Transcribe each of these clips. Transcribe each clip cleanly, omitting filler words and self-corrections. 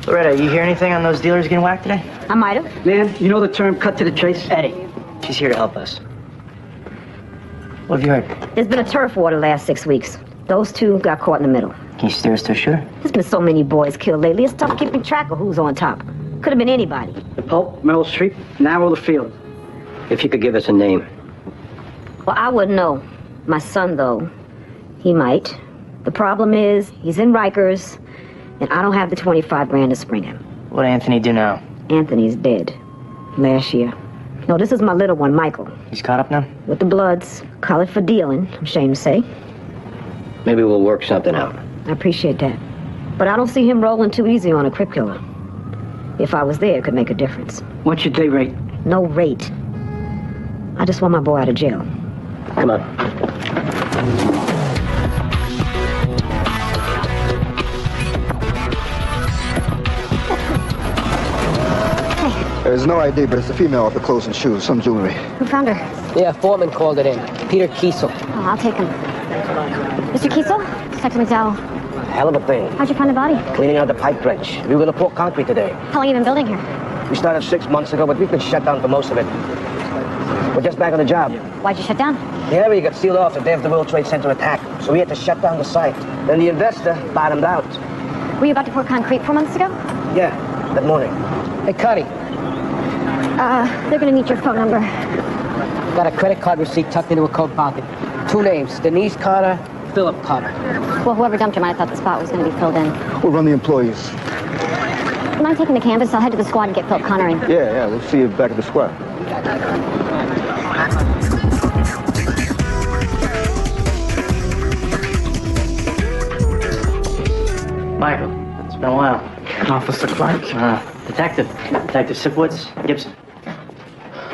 Loretta, you hear anything on those dealers getting whacked today? I might have. Ma'am, you know the term cut to the chase? Eddie, she's here to help us. What have you heard? There's been a turf war the last 6 weeks. Those two got caught in the middle. Can you steer us to a shooter? There's been so many boys killed lately, it's tough keeping track of who's on top. Could have been anybody. The Pulp, Merrill Street, narrow the field. If you could give us a name. Well, I wouldn't know. My son, though, he might. The problem is, he's in Rikers, and I don't have the 25 grand to spring him. What'd Anthony do now? Anthony's dead. Last year. No, this is my little one, Michael. He's caught up now? With the Bloods. Call it for dealing, I'm ashamed to say. Maybe we'll work something out. I appreciate that. But I don't see him rolling too easy on a crip killer. If I was there, it could make a difference. What's your day rate? No rate. I just want my boy out of jail. Come on. There's no ID, but it's a female with the clothes and shoes, some jewelry. Who found her? Yeah, Foreman called it in. Peter Kiesel. Oh, I'll take him. Mr. Kiesel? Detective McDowell. Hell of a thing. How'd you find the body? Cleaning out the pipe dredge. We were gonna pour concrete today. How long you been building here? We started 6 months ago, but we've been shut down for most of it. We're just back on the job. Why'd you shut down? The area got sealed off the day of the World Trade Center attack, so we had to shut down the site. Then the investor bottomed out. Were you about to pour concrete 4 months ago? Yeah, that morning. Hey, Cuddy. They're gonna need your phone number. Got a credit card receipt tucked into a coat pocket. 2 names, Denise Carter, Philip Carter. Well, whoever dumped her might have thought the spot was gonna be filled in. We'll run the employees. Mind taking the canvas? I'll head to the squad and get Philip Connor in. Yeah, we'll see you back at the square. Michael, it's been a while. Officer Clark. Detective Sipwoods, Gibson.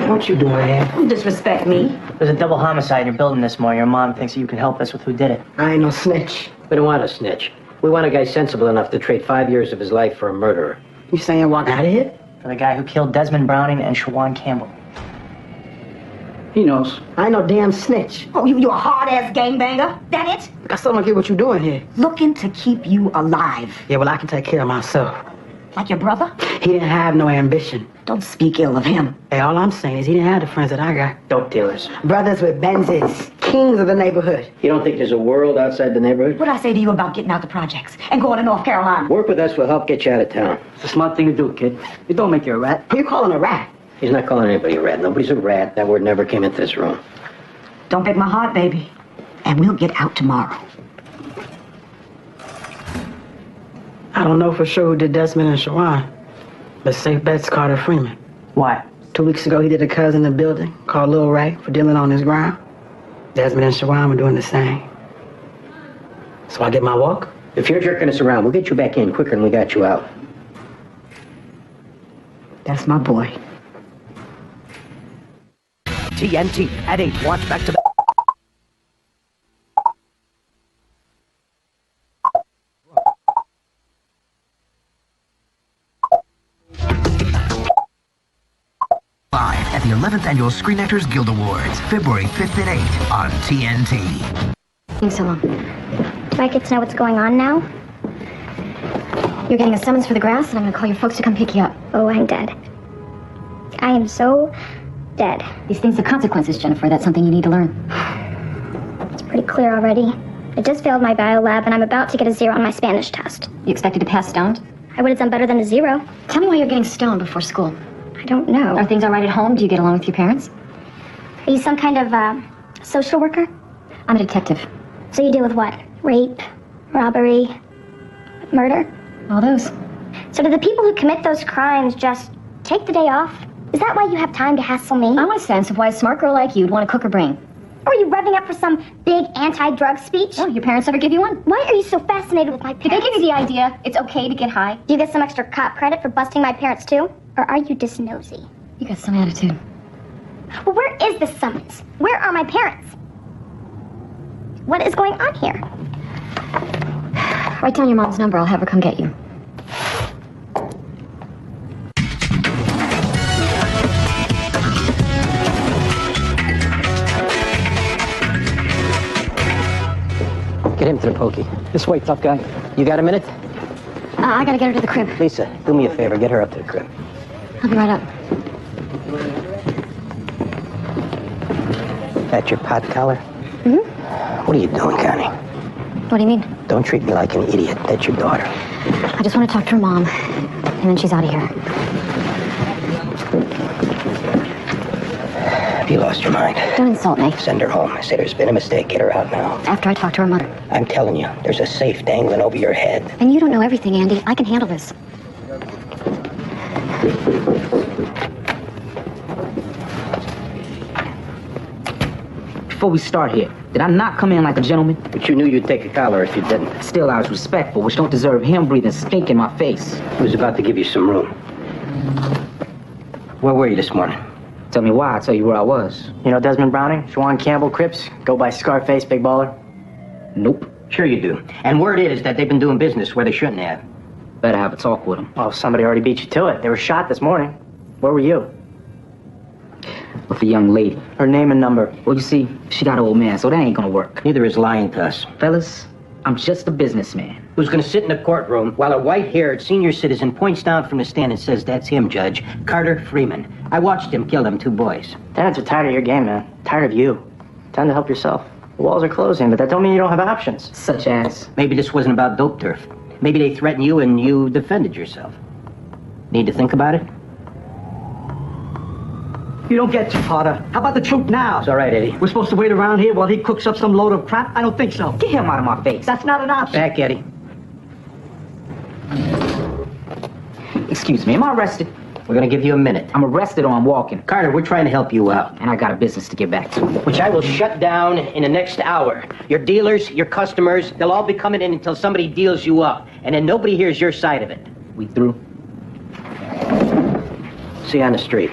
What you doing here? Don't disrespect me. There's a double homicide in your building this morning. Your mom thinks that you can help us with who did it. I ain't no snitch. We don't want a snitch. We want a guy sensible enough to trade 5 years of his life for a murderer. You saying walk out of here? For the guy who killed Desmond Browning and Shawan Campbell. He knows. I ain't no damn snitch. Oh, you a hard-ass gangbanger? That it? I still don't get what you doing here. Looking to keep you alive. Yeah, well, I can take care of myself. Like your brother? He didn't have no ambition. Don't speak ill of him. Hey, all I'm saying is he didn't have the friends that I got. Dope dealers. Brothers with Benzes. Kings of the neighborhood. You don't think there's a world outside the neighborhood? What'd I say to you about getting out the projects and going to North Carolina? Work with us will help get you out of town. It's a smart thing to do, kid. It don't make you a rat. Who you calling a rat? He's not calling anybody a rat. Nobody's a rat. That word never came into this room. Don't break my heart, baby. And we'll get out tomorrow. I don't know for sure who did Desmond and Shawan, but safe bet's Carter Freeman. Why? 2 weeks ago, he did a cousin in the building called Lil Ray for dealing on his ground. Desmond and Shawan were doing the same. So I get my walk? If you're jerking us around, we'll get you back in quicker than we got you out. That's my boy. TNT at 8. Watch back to the... Live at the 11th Annual Screen Actors Guild Awards, February 5th at 8 on TNT. Thanks so long. Do I get to know what's going on now? You're getting a summons for the grass, and I'm gonna call your folks to come pick you up. Oh, I'm dead. I am so dead. These things have consequences, Jennifer. That's something you need to learn. It's pretty clear already. I just failed my bio lab, and I'm about to get a 0 on my Spanish test. You expected to pass stoned? I would have done better than a 0. Tell me why you're getting stoned before school. I don't know. Are things all right at home? Do you get along with your parents? Are you some kind of, social worker? I'm a detective. So you deal with what? Rape? Robbery? Murder? All those. So do the people who commit those crimes just take the day off? Is that why you have time to hassle me? I want a sense of why a smart girl like you would want to cook her brain. Or are you revving up for some big anti-drug speech? Oh, your parents ever give you one? Why are you so fascinated with my Did parents? they give you the idea it's okay to get high? Do you get some extra cop credit for busting my parents too? Or are you just nosy? You got some attitude. Well, where is this summons? Where are my parents? What is going on here? Write down your mom's number. I'll have her come get you. Get him to the pokey. This way, tough guy. You got a minute? I gotta get her to the crib. Lisa, do me a favor. Get her up to the crib. I'll be right up. That your pot collar? Mm-hmm. What are you doing, Connie? What do you mean? Don't treat me like an idiot. That's your daughter. I just want to talk to her mom, and then she's out of here. Have you lost your mind? Don't insult me. Send her home. I say there's been a mistake. Get her out now. After I talk to her mother. I'm telling you, there's a safe dangling over your head. And you don't know everything, Andy. I can handle this. Before we start here, did I not come in like a gentleman? But you knew you'd take a collar if you didn't. Still, I was respectful, which don't deserve him breathing stink in my face. He was about to give you some room. Where were you this morning? Tell me why, I'll tell you where I was. You know Desmond Browning? Juan Campbell, Crips? Go by Scarface, big baller? Nope. Sure you do. And word is that they've been doing business where they shouldn't have. Better have a talk with him. Oh, somebody already beat you to it. They were shot this morning. Where were you? With the young lady. Her name and number. Well, you see, she got an old man, so that ain't gonna work. Neither is lying to us. Fellas, I'm just a businessman. Who's gonna sit in a courtroom while a white-haired senior citizen points down from the stand and says, "That's him, Judge. Carter Freeman. I watched him kill them 2 boys." Dads are tired of your game, man. Tired of you. Time to help yourself. The walls are closing, but that don't mean you don't have options. Such as? Maybe this wasn't about dope turf. Maybe they threatened you and you defended yourself. Need to think about it? You don't get to, Potter. How about the truth now? It's all right, Eddie. We're supposed to wait around here while he cooks up some load of crap? I don't think so. Get him out of my face. That's not an option. Back, Eddie. Excuse me, am I arrested? We're gonna give you a minute. I'm arrested or I'm walking. Carter, we're trying to help you out. And I got a business to get back to. Which I will shut down in the next hour. Your dealers, your customers, they'll all be coming in until somebody deals you up. And then nobody hears your side of it. We through? See you on the street.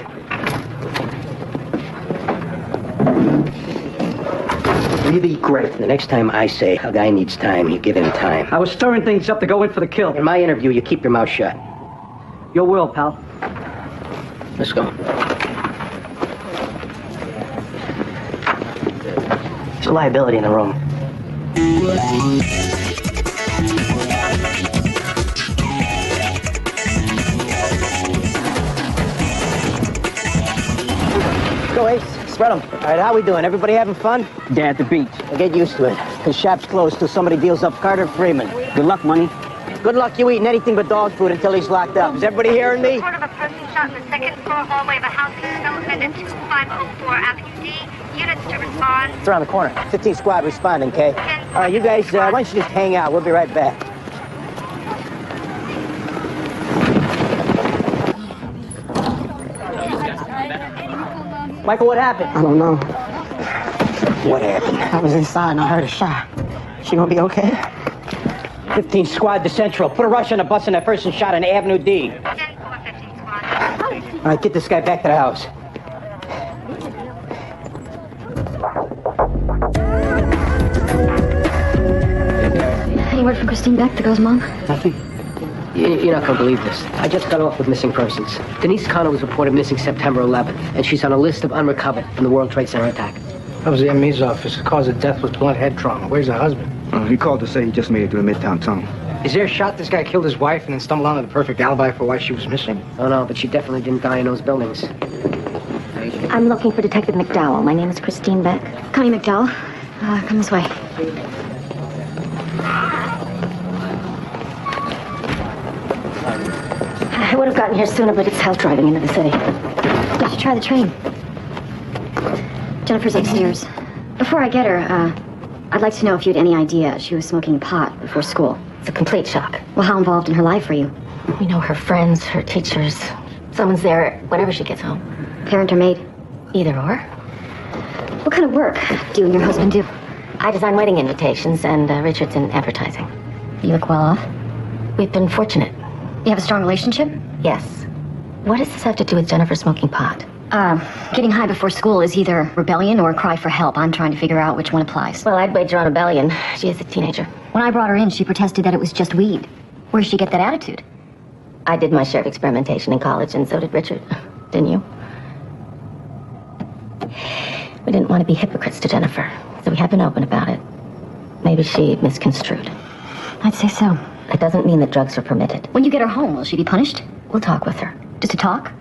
Really great. The next time I say a guy needs time, you give him time. I was stirring things up to go in for the kill. In my interview, you keep your mouth shut. Your world, pal. Let's go. There's a liability in the room. Go, Ace. Spread them. All right, how we doing? Everybody having fun? Down at the beach. Well, get used to it. Because shop's closed till somebody deals up Carter Freeman. Good luck, money. Good luck you eating anything but dog food until he's locked up. Is everybody hearing me? Report of a person shot in the second floor hallway of a housing development at 2504 Avenue D. Units to respond. It's around the corner. 15 squad responding, Kay. All right, you guys, why don't you just hang out? We'll be right back. Michael, what happened? I don't know. What happened? I was inside and I heard a shot. She gonna be okay? 15 squad to Central. Put a rush on the bus and that person shot on Avenue D. 10-4, 15 squad. All right, get this guy back to the house. Any word from Christine Beck, the girl's mom? Nothing. You're not going to believe this. I just got off with missing persons. Denise Connor was reported missing September 11th, and she's on a list of unrecovered from the World Trade Center attack. That was the ME's office. The cause of death was blunt head trauma. Where's her husband? He called to say he just made it to the Midtown tunnel. Is there a shot this guy killed his wife and then stumbled onto the perfect alibi for why she was missing? Oh, no, but she definitely didn't die in those buildings. I'm looking for Detective McDowell. My name is Christine Beck. Connie McDowell. Come this way. I would have gotten here sooner, but it's hell driving into the city. You should try the train. Jennifer's upstairs. Before I get her, I'd like to know if you had any idea she was smoking pot before school. It's a complete shock. Well, how involved in her life were you? We know her friends, her teachers. Someone's there whenever she gets home. Parent or maid? Either or. What kind of work do you and your husband do? I design wedding invitations, and Richard's in advertising. You look well off. We've been fortunate. You have a strong relationship? Yes. What does this have to do with Jennifer smoking pot? Getting high before school is either rebellion or a cry for help. I'm trying to figure out which one applies. Well, I'd wager on rebellion. She is a teenager. When I brought her in, she protested that it was just weed. Where did she get that attitude? I did my share of experimentation in college, and so did Richard. Didn't you? We didn't want to be hypocrites to Jennifer, so we have been open about it. Maybe she misconstrued. I'd say so. That doesn't mean that drugs are permitted. When you get her home, will she be punished? We'll talk with her. Just to talk?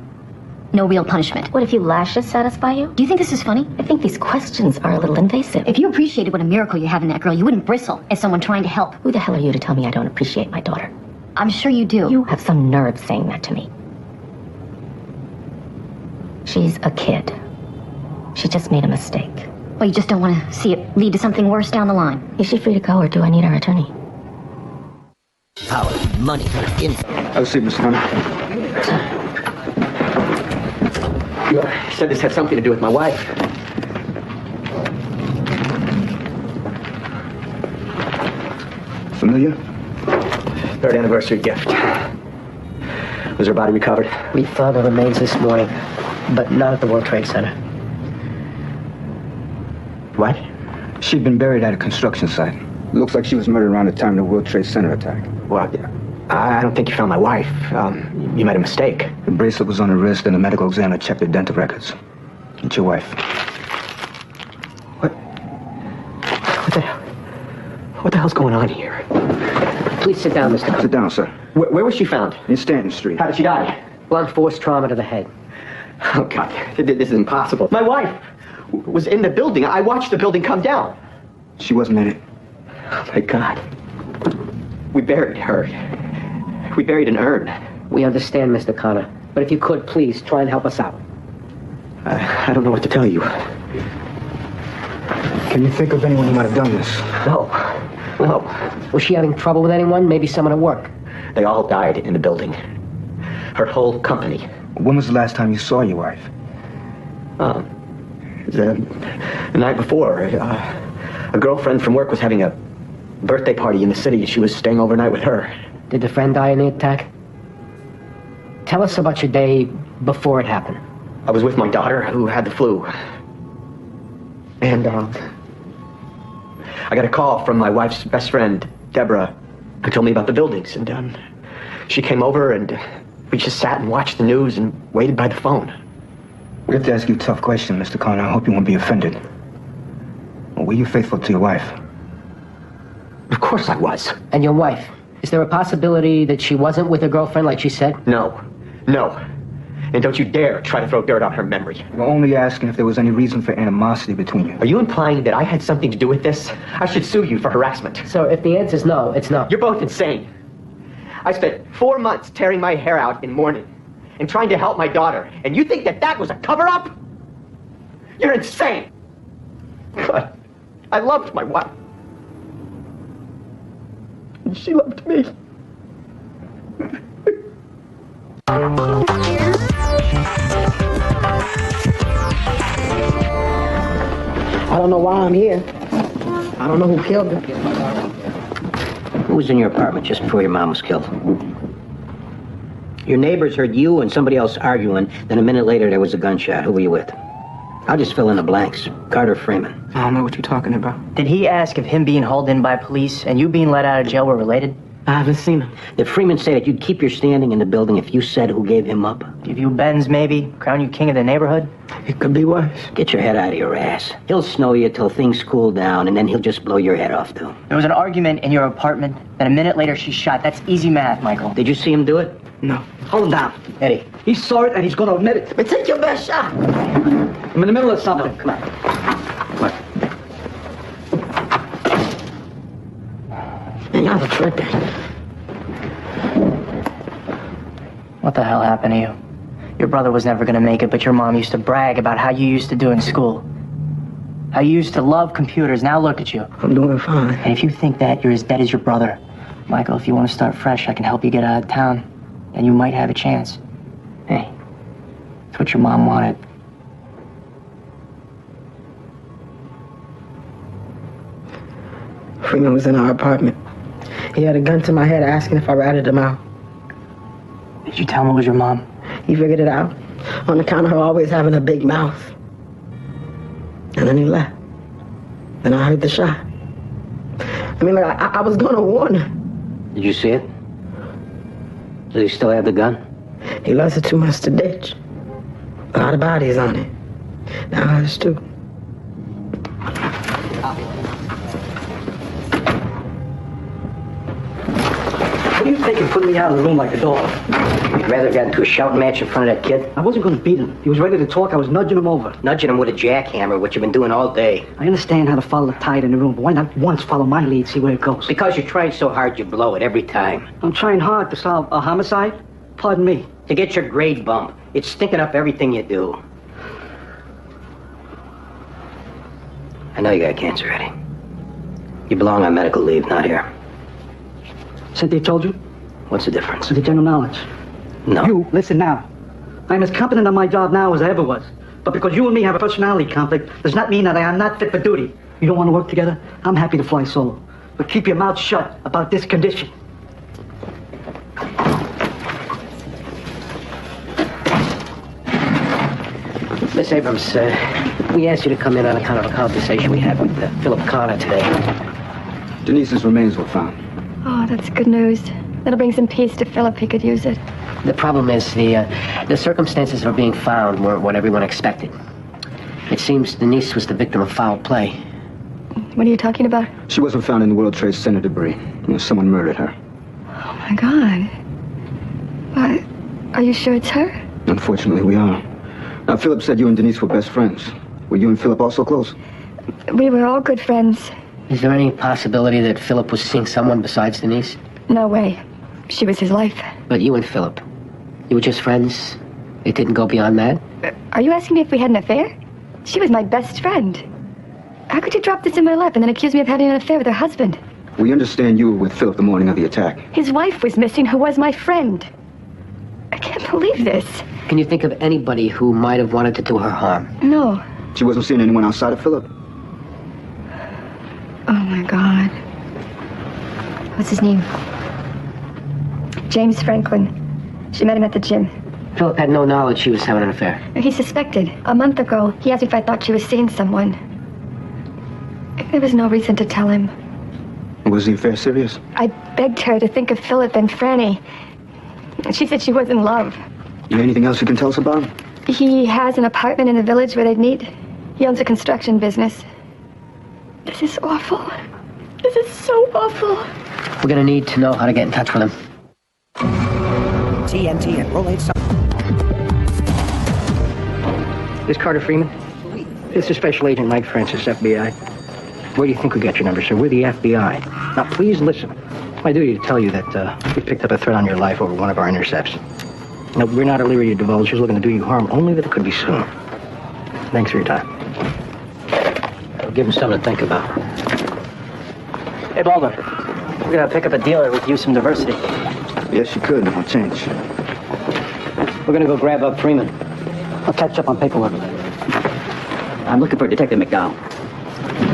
No real punishment. What, if you lashes satisfy you? Do you think this is funny? I think these questions are a little invasive. If you appreciated what a miracle you have in that girl, you wouldn't bristle at someone trying to help. Who the hell are you to tell me I don't appreciate my daughter? I'm sure you do. You have some nerve saying that to me. She's a kid. She just made a mistake. Well, you just don't want to see it lead to something worse down the line. Is she free to go, or do I need her attorney? Power, money, info. I'll see, Mr. Hunter. You said this had something to do with my wife. Familiar? Third anniversary gift. Was her body recovered? We found her remains this morning, but not at the World Trade Center. What? She'd been buried at a construction site. Looks like she was murdered around the time of the World Trade Center attack. Well, I don't think you found my wife. You made a mistake. The bracelet was on her wrist, and the medical examiner checked the dental records. It's your wife. What the hell's going on here? Please sit down, Mr. Cook. Sit down, sir. Where was she found? In Stanton Street. How did she die? Blunt force trauma to the head. Oh, God. This is impossible. My wife was in the building. I watched the building come down. She wasn't in it. Oh, my God. We buried her. We buried an urn. We understand, Mr. Connor. But if you could, please, try and help us out. I don't know what to tell you. Can you think of anyone who might have done this? No. Was she having trouble with anyone? Maybe someone at work? They all died in the building. Her whole company. When was the last time you saw your wife? The night before. A girlfriend from work was having a birthday party in the city. She was staying overnight with her. Did the friend die in the attack? Tell us about your day before it happened. I was with my daughter, who had the flu. And, I got a call from my wife's best friend, Deborah, who told me about the buildings. And, she came over, and we just sat and watched the news and waited by the phone. We have to ask you a tough question, Mr. Connor. I hope you won't be offended. Were you faithful to your wife? Of course I was. And your wife? Is there a possibility that she wasn't with a girlfriend like she said? No. And don't you dare try to throw dirt on her memory. We're only asking if there was any reason for animosity between you. Are you implying that I had something to do with this? I should sue you for harassment. So if the answer's no, it's no. You're both insane. I spent 4 months tearing my hair out in mourning and trying to help my daughter, and you think that was a cover-up? You're insane. But I loved my wife. And she loved me. I don't know why I'm here. I don't know who killed her. Who was in your apartment just before your mom was killed? Your neighbors heard you and somebody else arguing, then a minute later there was a gunshot. Who were you with? I'll just fill in the blanks. Carter Freeman. I don't know what you're talking about. Did he ask if him being hauled in by police and you being let out of jail were related? I haven't seen him. Did Freeman say that you'd keep your standing in the building if you said who gave him up? Give you Benz, maybe? Crown you king of the neighborhood? It could be worse. Get your head out of your ass. He'll snow you till things cool down, and then he'll just blow your head off, too. There was an argument in your apartment, then a minute later she's shot. That's easy math, Michael. Did you see him do it? No. Hold him down. Eddie. He saw it and he's going to admit it. But take your best shot. I'm in the middle of something. Come on. Man, y'all are tripping. What the hell happened to you? Your brother was never gonna make it, but your mom used to brag about how you used to do in school. How you used to love computers. Now look at you. I'm doing fine. And if you think that you're as dead as your brother, Michael, if you want to start fresh, I can help you get out of town. Then you might have a chance. Hey, it's what your mom wanted. Freeman was in our apartment. He had a gun to my head asking if I ratted him out. Did you tell him it was your mom? He figured it out on account of her always having a big mouth. And then he left. Then I heard the shot. I mean, like, I was going to warn her. Did you see it? Does he still have the gun? He loves it too much to ditch. A lot of bodies on it. Now hers too. are you thinking, putting me out of the room like a dog? You'd rather get into a shouting match in front of that kid? I wasn't going to beat him. He was ready to talk. I was nudging him over. Nudging him with a jackhammer, which you've been doing all day. I understand how to follow the tide in the room, but why not once follow my lead, see where it goes? Because you're trying so hard, you blow it every time. I'm trying hard to solve a homicide? Pardon me. To get your grade bump. It's stinking up everything you do. I know you got cancer, Eddie. You belong on medical leave, not here. Cynthia told you? What's the difference? The general knowledge. No. You, listen now. I'm as competent on my job now as I ever was. But because you and me have a personality conflict does not mean that I am not fit for duty. You don't want to work together? I'm happy to fly solo. But keep your mouth shut about this condition. Miss Abrams, we asked you to come in on account of a conversation we had with Philip Connor today. Denise's remains were found. Oh, that's good news. That'll bring some peace to Philip. He could use it. The problem is the circumstances of being found weren't what everyone expected. It seems Denise was the victim of foul play. What are you talking about? She wasn't found in the World Trade Center debris. Someone murdered her. Oh, my God. But are you sure it's her? Unfortunately, we are. Now, Philip said you and Denise were best friends. Were you and Philip also close? We were all good friends. Is there any possibility that Philip was seeing someone besides Denise? No way. She was his life. But you and Philip, you were just friends? It didn't go beyond that? Are you asking me if we had an affair? She was my best friend. How could you drop this in my lap and then accuse me of having an affair with her husband? We understand you were with Philip the morning of the attack. His wife was missing, who was my friend. I can't believe this. Can you think of anybody who might have wanted to do her harm? No. She wasn't seeing anyone outside of Philip? Oh, my God. What's his name? James Franklin. She met him at the gym. Philip had no knowledge she was having an affair. He suspected. A month ago, he asked me if I thought she was seeing someone. There was no reason to tell him. Was the affair serious? I begged her to think of Philip and Franny. She said she was in love. You have anything else you can tell us about him? He has an apartment in the village where they'd meet. He owns a construction business. This is awful. This is so awful. We're gonna need to know how to get in touch with him. TNT and Roll 8. This Carter Freeman? This is Special Agent Mike Francis, FBI. Where do you think we got your number, sir? We're the FBI. Now, please listen. It's my duty to tell you that we picked up a threat on your life over one of our intercepts. Now, we're not at liberty to divulge who's looking to do you harm, only that it could be soon. Thanks for your time. We'll give him something to think about. Hey, Baldo. We're gonna pick up a dealer with you some diversity. Yes, you could. I'll change. We're gonna go grab up Freeman. I'll catch up on paperwork. I'm looking for Detective McDowell.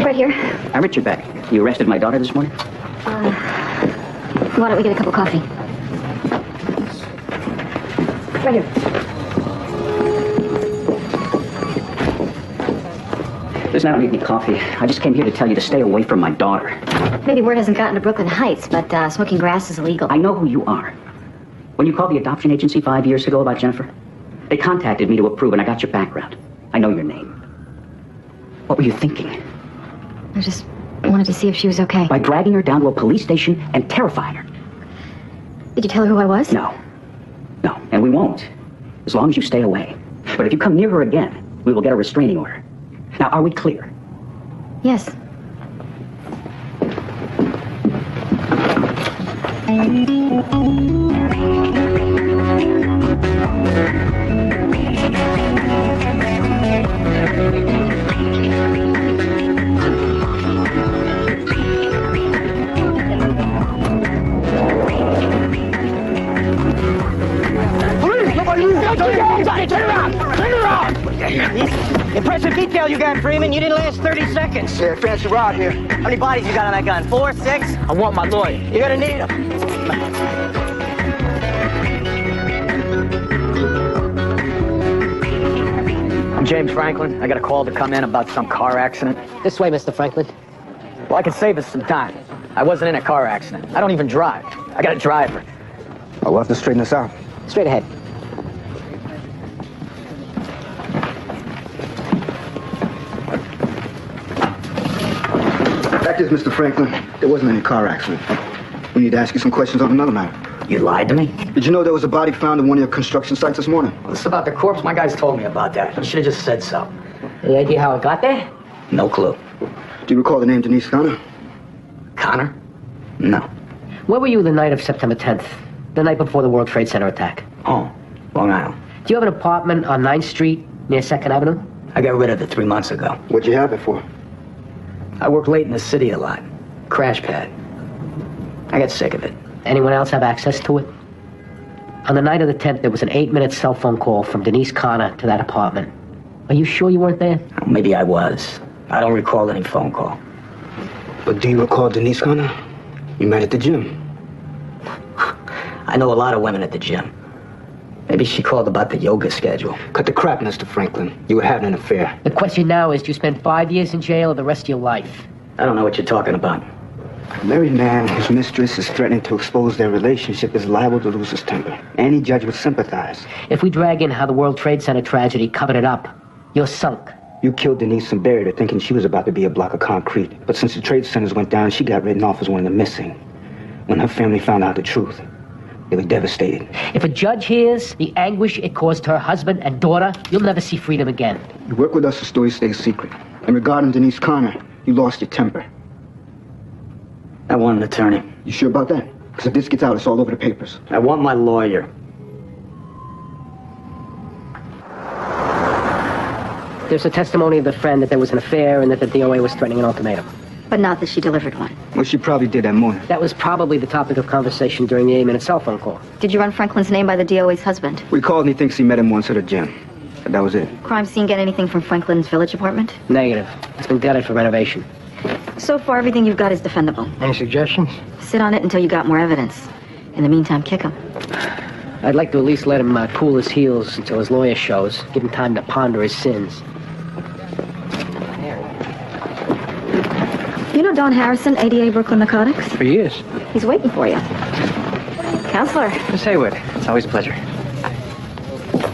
Right here. I'm Richard Beck. You arrested my daughter this morning? Why don't we get a cup of coffee? Right here. Listen, I don't need any coffee. I just came here to tell you to stay away from my daughter. Maybe word hasn't gotten to Brooklyn Heights, but smoking grass is illegal. I know who you are. When you called the adoption agency 5 years ago about Jennifer, they contacted me to approve, and I got your background. I know your name. What were you thinking? I just wanted to see if she was okay. By dragging her down to a police station and terrifying her. Did you tell her who I was? No. No, and we won't. As long as you stay away. But if you come near her again, we will get a restraining order. Now, are we clear? Yes. Turn around! Turn around! Impressive detail you got, Freeman. You didn't last 30 seconds. Yeah, fancy rod here. How many bodies you got on that gun? 4, 6? I want my lawyer. You're gonna need him. I'm James Franklin. I got a call to come in about some car accident. This way, Mr. Franklin. Well, I can save us some time. I wasn't in a car accident. I don't even drive. I got a driver. Oh, we'll have to straighten this out. Straight ahead. Fact is, Mr. Franklin, there wasn't any car accident. We need to ask you some questions on another matter. You lied to me? Did you know there was a body found in one of your construction sites this morning? Well, this is about the corpse. My guys told me about that. You should have just said so. Any idea how it got there? No clue. Do you recall the name Denise Connor? Connor? No. Where were you the night of September 10th? The night before the World Trade Center attack? Oh, Long Island. Do you have an apartment on 9th Street near 2nd Avenue? I got rid of it 3 months ago. What'd you have it for? I work late in the city a lot. Crash pad. I got sick of it. Anyone else have access to it? On the night of the 10th, there was an 8-minute cell phone call from Denise Connor to that apartment. Are you sure you weren't there? Well, maybe I was. I don't recall any phone call. But do you recall Denise Connor? You met at the gym. I know a lot of women at the gym. Maybe she called about the yoga schedule. Cut the crap, Mr. Franklin. You were having an affair. The question now is, do you spend 5 years in jail or the rest of your life? I don't know what you're talking about. A married man whose mistress is threatening to expose their relationship is liable to lose his temper. Any judge would sympathize. If we drag in how the World Trade Center tragedy covered it up, you're sunk. You killed Denise and buried her thinking she was about to be a block of concrete. But since the trade centers went down, she got written off as one of the missing. When her family found out the truth, they were devastated. If a judge hears the anguish it caused her husband and daughter, you'll never see freedom again. You work with us, the story stays secret. And regarding Denise Connor, you lost your temper. I want an attorney. You sure about that? Because if this gets out, it's all over the papers. I want my lawyer. There's a testimony of the friend that there was an affair and that the DOA was threatening an ultimatum. But not that she delivered one. Well, she probably did that morning. That was probably the topic of conversation during the 8-minute cell phone call. Did you run Franklin's name by the DOA's husband? We called and he thinks he met him once at a gym. But that was it. Crime scene get anything from Franklin's village apartment? Negative. It's been gutted for renovation. So far, everything you've got is defendable. Any suggestions? Sit on it until you got more evidence. In the meantime, kick him. I'd like to at least let him cool his heels until his lawyer shows. Give him time to ponder his sins. You know Don Harrison, ADA Brooklyn Narcotics? For years. He's waiting for you. Counselor. Miss Haywood, it's always a pleasure.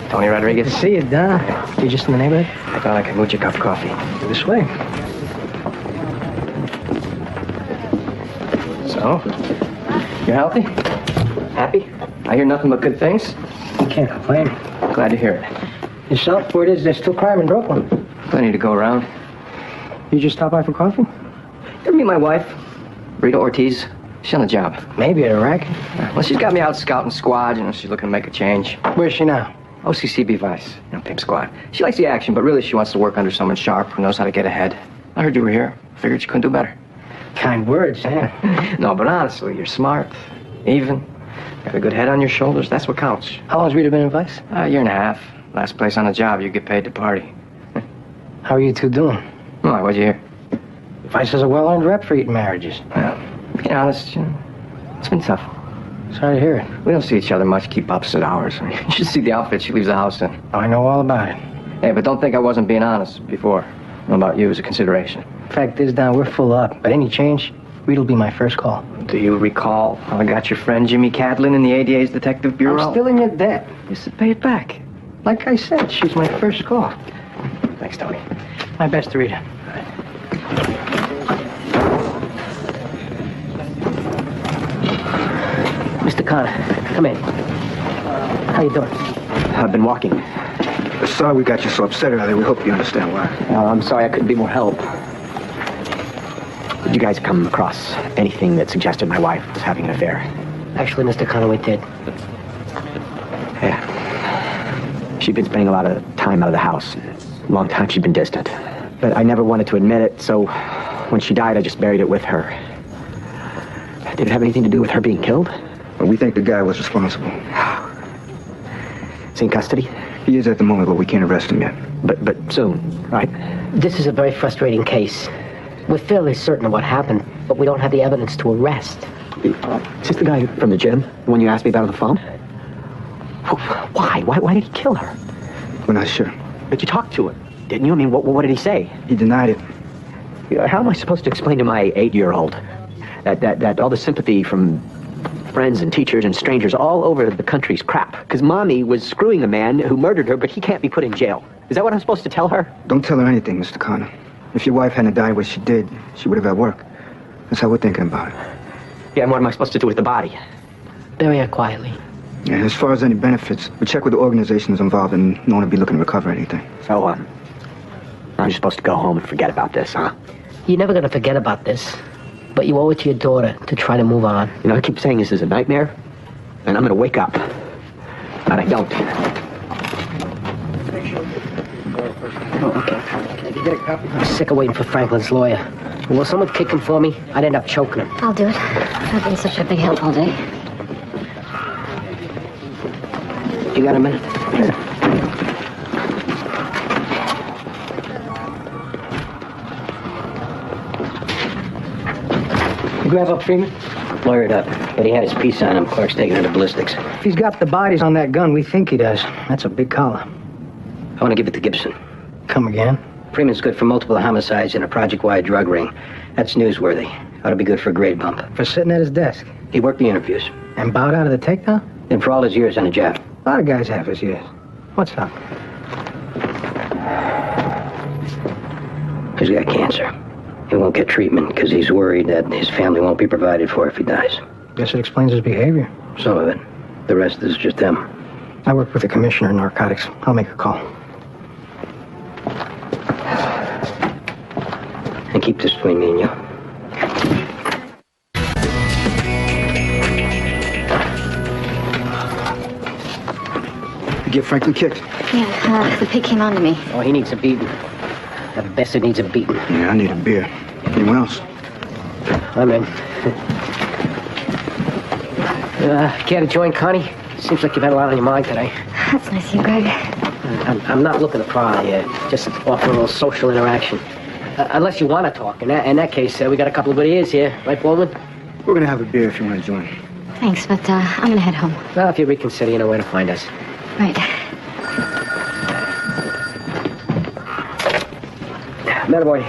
Tony Rodriguez. Good to see you, Don. You just in the neighborhood? I thought I could mooch a cup of coffee. This way. So, you're healthy? Happy? I hear nothing but good things. You can't complain. Glad to hear it. Yourself, word is there's still crime in Brooklyn. Plenty to go around. You just stop by for coffee? Ever meet my wife, Rita Ortiz? She's on the job. Maybe at a racket. Well, she's got me out scouting squad. You know, she's looking to make a change. Where's she now? OCCB Vice, pimp squad. She likes the action, but really she wants to work under someone sharp who knows how to get ahead. I heard you were here. Figured you couldn't do better. Kind words, eh? No, but honestly, you're smart, even, got a good head on your shoulders. That's what counts. How long's Rita been in Vice? A year and a half. Last place on the job, you get paid to party. How are you two doing? Why, what'd you hear? Vice has a well-earned rep for eating marriages. Well, to be honest, it's been tough. Sorry to hear it. We don't see each other much, keep opposite hours. You should see the outfit she leaves the house in. I know all about it. Hey, but don't think I wasn't being honest before about you as a consideration. Fact is, Don, we're full up. But any change, Rita'll be my first call. Do you recall how I got your friend Jimmy Catlin in the ADA's Detective Bureau? I'm still in your debt. You should pay it back. Like I said, she's my first call. Thanks, Tony. My best to Rita. Mr. Connor, come in. How you doing? I've been walking. Sorry we got you so upset earlier. We hope you understand why. I'm sorry I couldn't be more help. Did you guys come across anything that suggested my wife was having an affair? Actually, Mr. Connor, we did. Yeah. She'd been spending a lot of time out of the house. A long time she'd been distant. But I never wanted to admit it, so when she died, I just buried it with her. Did it have anything to do with her being killed? Well, we think the guy was responsible. Is he in custody? He is at the moment, but we can't arrest him yet. But soon, right? This is a very frustrating case. We're fairly certain of what happened, but we don't have the evidence to arrest. Is this the guy from the gym? The one you asked me about on the phone? Why? Why did he kill her? We're not sure. But you talked to him, didn't you? I mean, what did he say? He denied it. How am I supposed to explain to my 8-year-old that all the sympathy from friends and teachers and strangers all over the country's crap? Because Mommy was screwing the man who murdered her, but he can't be put in jail. Is that what I'm supposed to tell her? Don't tell her anything, Mr. Connor. If your wife hadn't died what she did, she would have had work. That's how we're thinking about it. Yeah, and what am I supposed to do with the body? Bury her quietly. Yeah, as far as any benefits, we check with the organizations involved and no one will be looking to recover anything. So, I'm just supposed to go home and forget about this, huh? You're never gonna forget about this. But you owe it to your daughter to try to move on. You know, I keep saying this is a nightmare, and I'm gonna wake up. But I don't. Oh, okay. Can you get a copy? I'm sick of waiting for Franklin's lawyer. Will someone kick him for me? I'd end up choking him. I'll do it. I've been such a big help all day. You got a minute? You grab up Freeman? Lawyered up, but he had his piece on him. Clark's taking it to ballistics. If he's got the bodies on that gun, we think he does. That's a big collar. I want to give it to Gibson. Come again? Freeman's good for multiple homicides in a project-wide drug ring. That's newsworthy. Ought to be good for a grade bump. For sitting at his desk. He worked the interviews. And bowed out of the takedown? And for all his years on the job. A lot of guys have his years. What's up? He's got cancer. He won't get treatment because he's worried that his family won't be provided for if he dies. Guess it explains his behavior. Some of it. The rest is just them. I work with the commissioner of narcotics. I'll make a call. And keep this between me and you. You get Franklin kicked? Yeah, the pig came on to me. Oh, he needs a beating. That bastard needs a beating. Yeah, I need a beer. Anyone else? I'm in. Care to join Connie? Seems like you've had a lot on your mind today. That's nice of you, Greg. I'm not looking to pry here. Just offer a little social interaction. Unless you want to talk. In that case, we got a couple of good ears here. Right, Baldwin? We're gonna have a beer if you want to join. Thanks, but I'm gonna head home. Well, if you reconsider, you know where to find us. Right. Matter boy.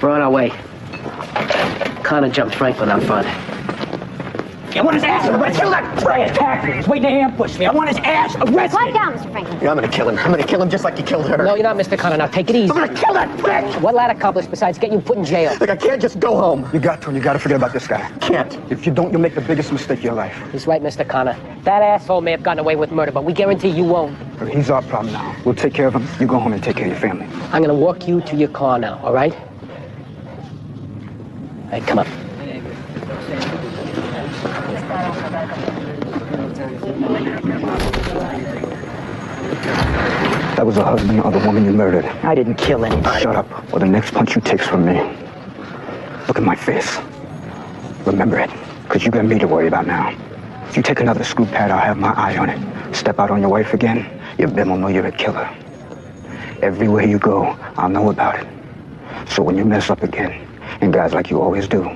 We're on our way. Connor jumped Franklin out front. I want his ass arrested. Kill that prick! Attack me. He's waiting to ambush me. I want his ass arrested. Quiet down, Mr. Franklin. Yeah, I'm gonna kill him. I'm gonna kill him just like you killed her. No, you're not, Mr. Connor. Now, take it easy. I'm gonna kill that prick! What'll that accomplish besides get you put in jail? Look, I can't just go home. You got to, and you got to forget about this guy. Can't. If you don't, you'll make the biggest mistake of your life. He's right, Mr. Connor. That asshole may have gotten away with murder, but we guarantee you won't. He's our problem now. We'll take care of him. You go home and take care of your family. I'm gonna walk you to your car now, all right? All right, come on. That was the husband of the woman you murdered. I didn't kill anybody. Shut up, or the next punch you take's from me. Look at my face. Remember it, because you got me to worry about now. If you take another screw pad, I'll have my eye on it. Step out on your wife again, your Ben will know you're a killer. Everywhere you go, I'll know about it. So when you mess up again, and guys like you always do,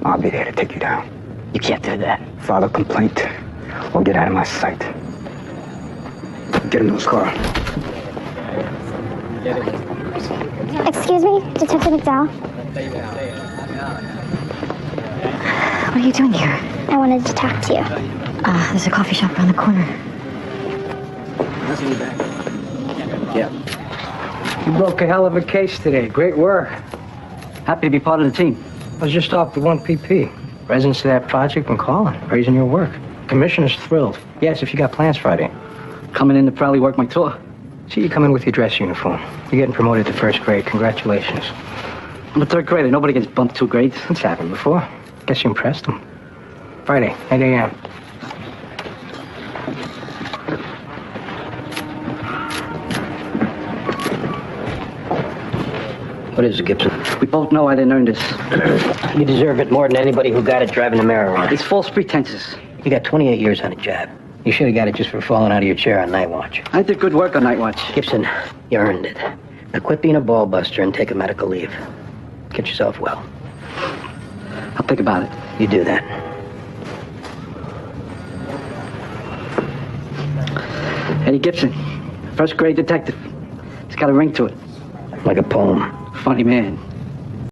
I'll be there to take you down. You can't do that. File a complaint, or get out of my sight. Get in this car. Excuse me, Detective McDowell? What are you doing here? I wanted to talk to you. There's a coffee shop around the corner. Yeah. You broke a hell of a case today. Great work. Happy to be part of the team. I was just off the 1 PP. Residents of that project been calling, praising your work. Commissioner's thrilled. Yes, if you got plans Friday. Coming in to probably work my tour. See you come in with your dress uniform. You're getting promoted to first grade. Congratulations. I'm a third grader. Nobody gets bumped 2 grades. It's happened before. Guess you impressed them. Friday, 8 a.m. What is it, Gibson? We both know I didn't earn this. You deserve it more than anybody who got it driving the mirror around. These false pretenses. You got 28 years on a job. You should have got it just for falling out of your chair on night watch. I did good work on night watch. Gibson, you earned it. Now quit being a ball buster and take a medical leave. Get yourself well. I'll think about it. You do that. Eddie Gibson, first grade detective. It's got a ring to it. Like a poem. Funny man.